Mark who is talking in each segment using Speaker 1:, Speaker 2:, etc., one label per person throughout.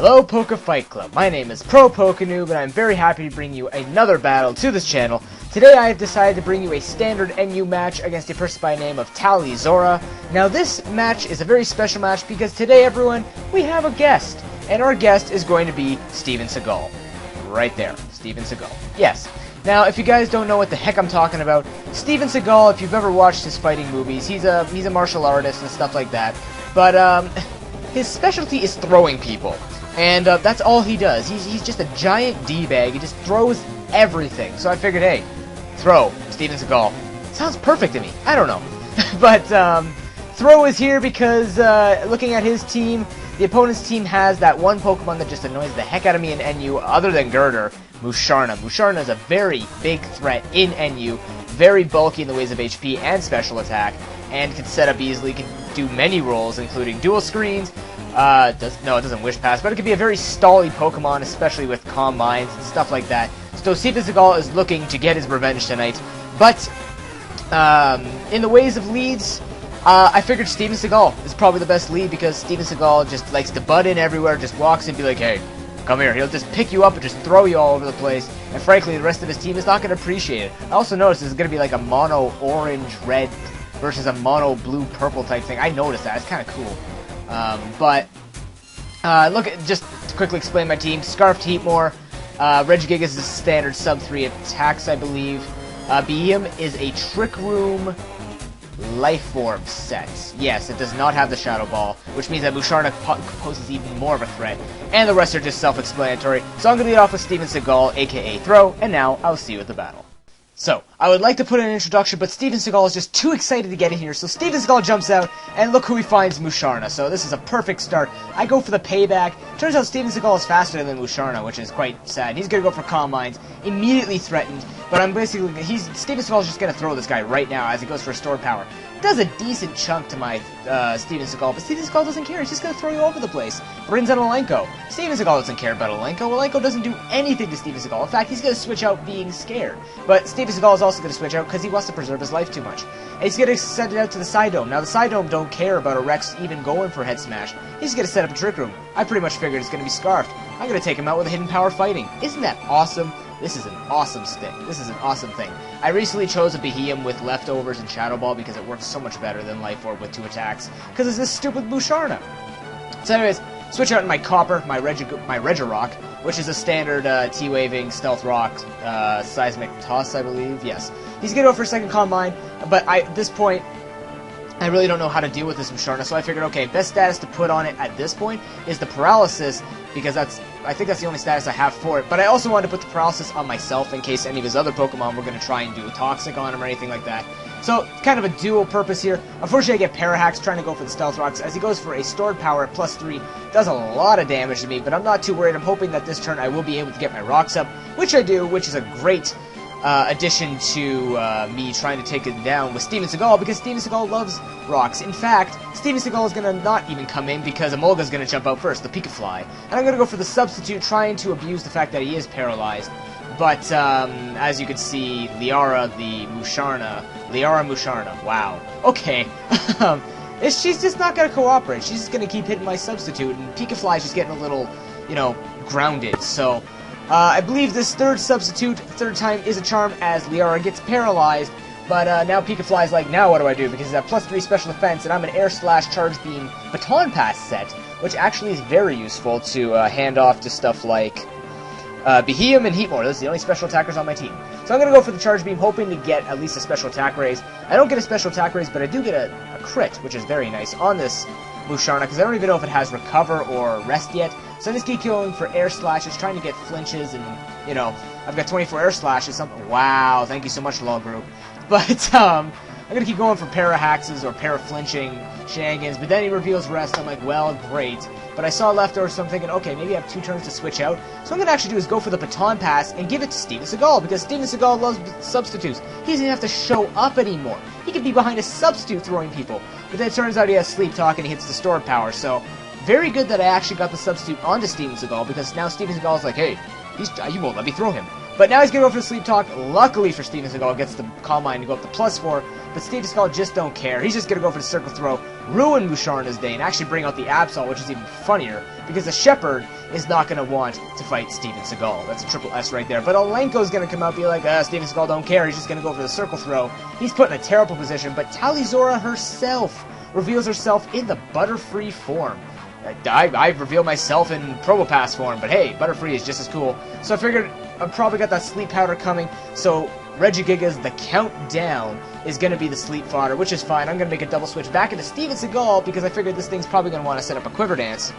Speaker 1: Hello Poke Fight Club, my name is Propokenoob and I'm very happy to bring you another battle to this channel. Today I have decided to bring you a standard NU match against a person by the name of Tally Zora. Now this match is a very special match because today everyone, we have a guest. And our guest is going to be Steven Seagal. Right there, Steven Seagal. Yes. Now if you guys don't know what the heck I'm talking about, Steven Seagal, if you've ever watched his fighting movies, he's a martial artist and stuff like that. But his specialty is throwing people. And that's all he does. He's just a giant D-bag. He just throws everything. So I figured, hey, throw, Steven Seagal. Sounds perfect to me. I don't know. But Throw is here because looking at his team, the opponent's team has that one Pokemon that just annoys the heck out of me in NU, other than Girder, Musharna. Musharna is a very big threat in NU, very bulky in the ways of HP and special attack, and can set up easily, can do many roles, including dual screens. No, it doesn't Wish Pass, but it could be a very stally Pokemon, especially with Calm Minds and stuff like that. So Steven Seagal is looking to get his revenge tonight. But in the ways of leads, I figured Steven Seagal is probably the best lead because Steven Seagal just likes to butt in everywhere, just walks in and be like, hey, come here. He'll just pick you up and just throw you all over the place. And frankly, the rest of his team is not going to appreciate it. I also noticed this is going to be like a mono orange-red versus a mono blue-purple type thing. I noticed that. It's kind of cool. Look at, just to quickly explain my team. Scarfed Heatmore, Regigigas is a standard sub-3 attacks, I believe. Behem is a Trick Room Life Orb set. Yes, it does not have the Shadow Ball, which means that Musharna poses even more of a threat. And the rest are just self-explanatory. So I'm going to lead off with Steven Seagal, aka Throw, and now I'll see you at the battle. So, I would like to put in an introduction, but Steven Seagal is just too excited to get in here, so Steven Seagal jumps out, and look who he finds, Musharna. So this is a perfect start. I go for the payback. Turns out Steven Seagal is faster than Musharna, which is quite sad. He's gonna go for Calm Minds, immediately threatened, but I'm basically, Steven Seagal is just gonna throw this guy right now as he goes for Stored Power. Does a decent chunk to my Steven Seagal, but Steven Seagal doesn't care. He's just going to throw you over the place. Brings out Elenko. Steven Seagal doesn't care about Elenko. Elenko doesn't do anything to Steven Seagal. In fact, he's going to switch out being scared. But Steven Seagal is also going to switch out because he wants to preserve his life too much. And he's going to send it out to the Psydome. Now, the Psydome don't care about a Rex even going for Head Smash. He's going to set up a Trick Room. I pretty much figured it's going to be Scarfed. I'm going to take him out with a Hidden Power Fighting. Isn't that awesome? This is an awesome stick. This is an awesome thing. I recently chose a Behem with Leftovers and Shadow Ball because it works so much better than Life Orb with 2 attacks. Because it's this stupid Musharna. So anyways, switch out in my Copper, my Regirock, which is a standard T-Waving Stealth Rock Seismic Toss, I believe. Yes. He's going to go for a second Calm Mind, but at this point, I really don't know how to deal with this Musharna, so I figured, okay, best status to put on it at this point is the Paralysis, because I think that's the only status I have for it, but I also wanted to put the Paralysis on myself in case any of his other Pokemon were going to try and do a Toxic on him or anything like that. So, kind of a dual purpose here. Unfortunately, I get Parahax trying to go for the Stealth Rocks, as he goes for a Stored Power at +3. Does a lot of damage to me, but I'm not too worried. I'm hoping that this turn I will be able to get my Rocks up, which I do, which is a great addition to me trying to take it down with Steven Seagal, because Steven Seagal loves rocks. In fact, Steven Seagal is going to not even come in because Emolga is going to jump out first, the Pikafly. And I'm going to go for the substitute, trying to abuse the fact that he is paralyzed. But as you can see, Liara Musharna, wow. Okay. She's just not going to cooperate. She's just going to keep hitting my substitute, and Pikafly is just getting a little, grounded. So I believe this third time is a charm as Liara gets paralyzed, but now Pikafly's like, now what do I do? Because he's at +3 special defense, and I'm an Air Slash Charge Beam Baton Pass set, which actually is very useful to hand off to stuff like Behem and Heatmore. Those are the only special attackers on my team. So I'm going to go for the Charge Beam, hoping to get at least a special attack raise. I don't get a special attack raise, but I do get a crit, which is very nice on this Musharna, because I don't even know if it has Recover or Rest yet. So I'm just keep going for Air Slashes, trying to get flinches, and, I've got 24 Air Slashes. Wow, thank you so much, LOL Group. But, I'm going to keep going for Parahaxes or Para-flinching shenanigans, but then he reveals Rest. I'm like, well, great. But I saw Leftovers, so I'm thinking, okay, maybe I have 2 turns to switch out. So what I'm going to actually do is go for the Baton Pass and give it to Steven Seagal, because Steven Seagal loves substitutes. He doesn't have to show up anymore. He can be behind a substitute throwing people. But then it turns out he has Sleep Talk and he hits the Stored Power, so very good that I actually got the substitute onto Steven Seagal, because now Steven Seagal is like, hey, you won't let me throw him. But now he's going to go for the Sleep Talk. Luckily for Steven Seagal, gets the Calm Mind to go up to +4, but Steven Seagal just don't care. He's just going to go for the Circle Throw ruin Musharna's day and actually bring out the Absol, which is even funnier, because the Shepherd is not going to want to fight Steven Seagal. That's a triple S right there. But Alenko's going to come out and be like, Steven Seagal don't care, he's just going to go for the circle throw. He's put in a terrible position, but Tali'Zorah herself reveals herself in the Butterfree form. I revealed myself in Probopass form, but hey, Butterfree is just as cool. So I figured I've probably got that sleep powder coming, so Regigigas, the countdown, is going to be the sleep fodder, which is fine. I'm going to make a double switch back into Steven Seagal because I figured this thing's probably going to want to set up a quiver dance,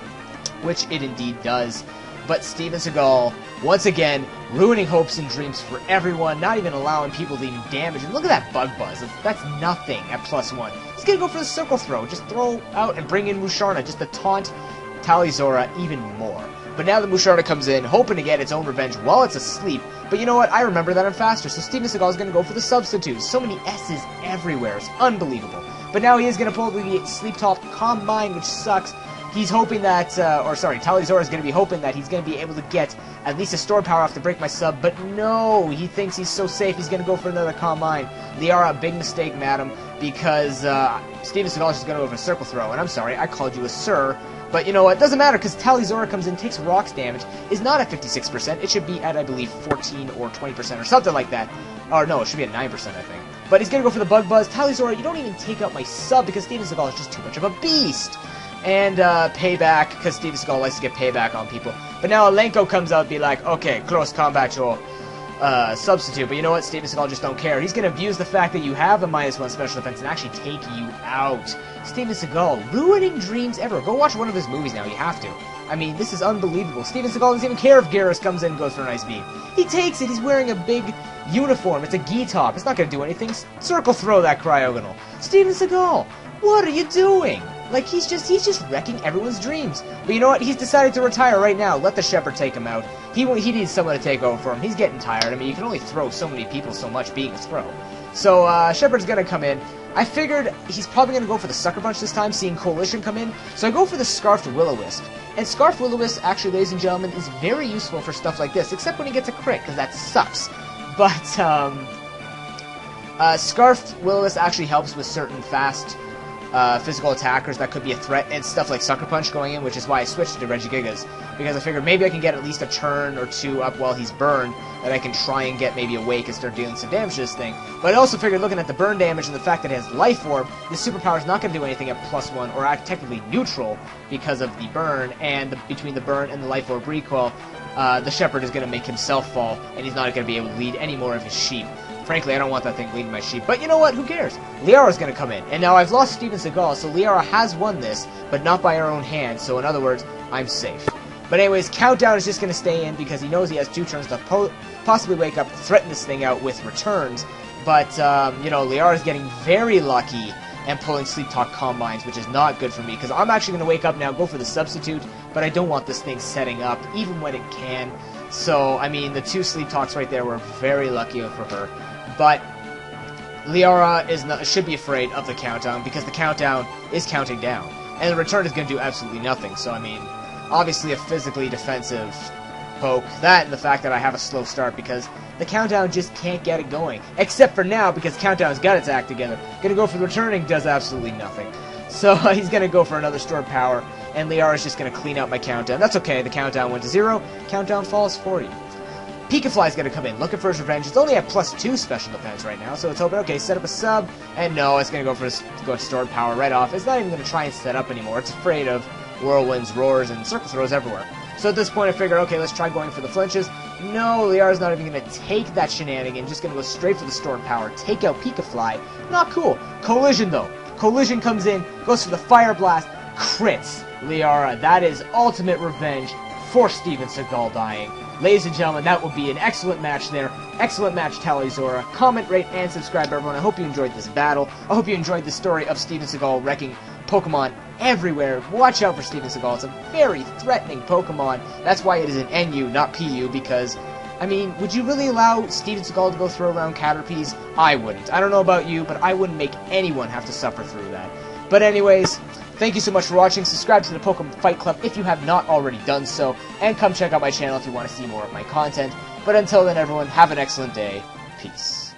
Speaker 1: which it indeed does. But Steven Seagal, once again, ruining hopes and dreams for everyone, not even allowing people to even damage. And look at that Bug Buzz. That's nothing at +1. He's going to go for the circle throw. Just throw out and bring in Musharna, just to taunt Tali'Zorah even more. But now that Musharna comes in, hoping to get its own revenge while it's asleep. But you know what? I remember that I'm faster, so Steven Seagal is going to go for the substitute. So many S's everywhere. It's unbelievable. But now he is going to pull the Sleep Talk Calm Mind, which sucks. He's hoping that, Tali'Zorah is going to be hoping that he's going to be able to get at least a store power off to break my sub, but no, he thinks he's so safe, he's going to go for another Calm Mind. Liara, big mistake, madam, because Steven Seagal is just going to go for a circle throw, and I'm sorry, I called you a sir, but you know what, doesn't matter, because Tali'Zorah comes in, takes rocks damage, is not at 56%, it should be at, I believe, 14 or 20% or something like that. Or no, it should be at 9%, I think. But he's going to go for the Bug Buzz. Tali'Zorah, you don't even take out my sub, because Steven Seagal is just too much of a beast. And payback, because Steven Seagal likes to get payback on people. But now Alenko comes out and be like, okay, close combat your substitute. But you know what? Steven Seagal just don't care. He's going to abuse the fact that you have a -1 special defense and actually take you out. Steven Seagal, ruining dreams ever. Go watch one of his movies now. You have to. I mean, this is unbelievable. Steven Seagal doesn't even care if Garrus comes in and goes for a nice beam. He takes it. He's wearing a big uniform. It's a gi top. It's not going to do anything. Circle throw that cryogonal. Steven Seagal, what are you doing? Like, he's just wrecking everyone's dreams. But you know what? He's decided to retire right now. Let the Shepherd take him out. He needs someone to take over for him. He's getting tired. I mean, you can only throw so many people so much being a throw. So, Shepherd's gonna come in. I figured he's probably gonna go for the Sucker Punch this time, seeing Coalition come in. So I go for the Scarfed Will-O-Wisp. And Scarfed Will-O-Wisp, actually, ladies and gentlemen, is very useful for stuff like this, except when he gets a crit, because that sucks. But, Scarfed Will-O-Wisp actually helps with certain fast physical attackers that could be a threat, and stuff like Sucker Punch going in, which is why I switched to Regigigas, because I figured maybe I can get at least a turn or two up while he's burned, that I can try and get maybe awake and start dealing some damage to this thing. But I also figured, looking at the burn damage and the fact that it has Life Orb, this superpower is not going to do anything at +1, or technically neutral, because of the burn, and between the burn and the Life Orb recoil, the Shepherd is going to make himself fall, and he's not going to be able to lead any more of his sheep. Frankly, I don't want that thing leading my sheep. But you know what? Who cares? Liara's going to come in. And now I've lost Steven Seagal, so Liara has won this, but not by her own hand. So in other words, I'm safe. But anyways, Countdown is just going to stay in because he knows he has 2 turns to possibly wake up, threaten this thing out with returns. But, you know, Liara's getting very lucky and pulling Sleep Talk Calm Minds, which is not good for me, because I'm actually going to wake up now, go for the substitute, but I don't want this thing setting up, even when it can. So, I mean, the 2 Sleep Talks right there were very lucky for her. But Liara should be afraid of the countdown, because the countdown is counting down. And the return is going to do absolutely nothing. So, I mean, obviously a physically defensive poke. That and the fact that I have a slow start, because the countdown just can't get it going. Except for now, because countdown's got its act together. Gonna go for the returning, does absolutely nothing. So he's gonna go for another stored power, and Liara's just gonna clean out my countdown. That's okay, the countdown went to 0. Countdown falls for you. Pikafly's gonna come in, looking for his revenge. It's only at +2 special defense right now, so it's hoping, okay, set up a sub, and no, it's gonna go for stored power right off. It's not even gonna try and set up anymore. It's afraid of whirlwinds, roars, and circle throws everywhere. So at this point I figured, okay, let's try going for the flinches. No, Liara's not even gonna take that shenanigan, just gonna go straight for the stored power, take out Pikafly. Not cool. Collision though. Collision comes in, goes for the Fire Blast, crits Liara. That is ultimate revenge for Steven Seagal dying. Ladies and gentlemen, that will be an excellent match there. Excellent match, Tali'Zorah. Comment, rate, and subscribe, everyone. I hope you enjoyed this battle. I hope you enjoyed the story of Steven Seagal wrecking Pokemon everywhere. Watch out for Steven Seagal. It's a very threatening Pokemon. That's why it is an NU, not PU, because, I mean, would you really allow Steven Seagal to go throw around Caterpies? I wouldn't. I don't know about you, but I wouldn't make anyone have to suffer through that. But anyways, thank you so much for watching. Subscribe to the Pokemon Fight Club if you have not already done so, and come check out my channel if you want to see more of my content. But until then, everyone, have an excellent day. Peace.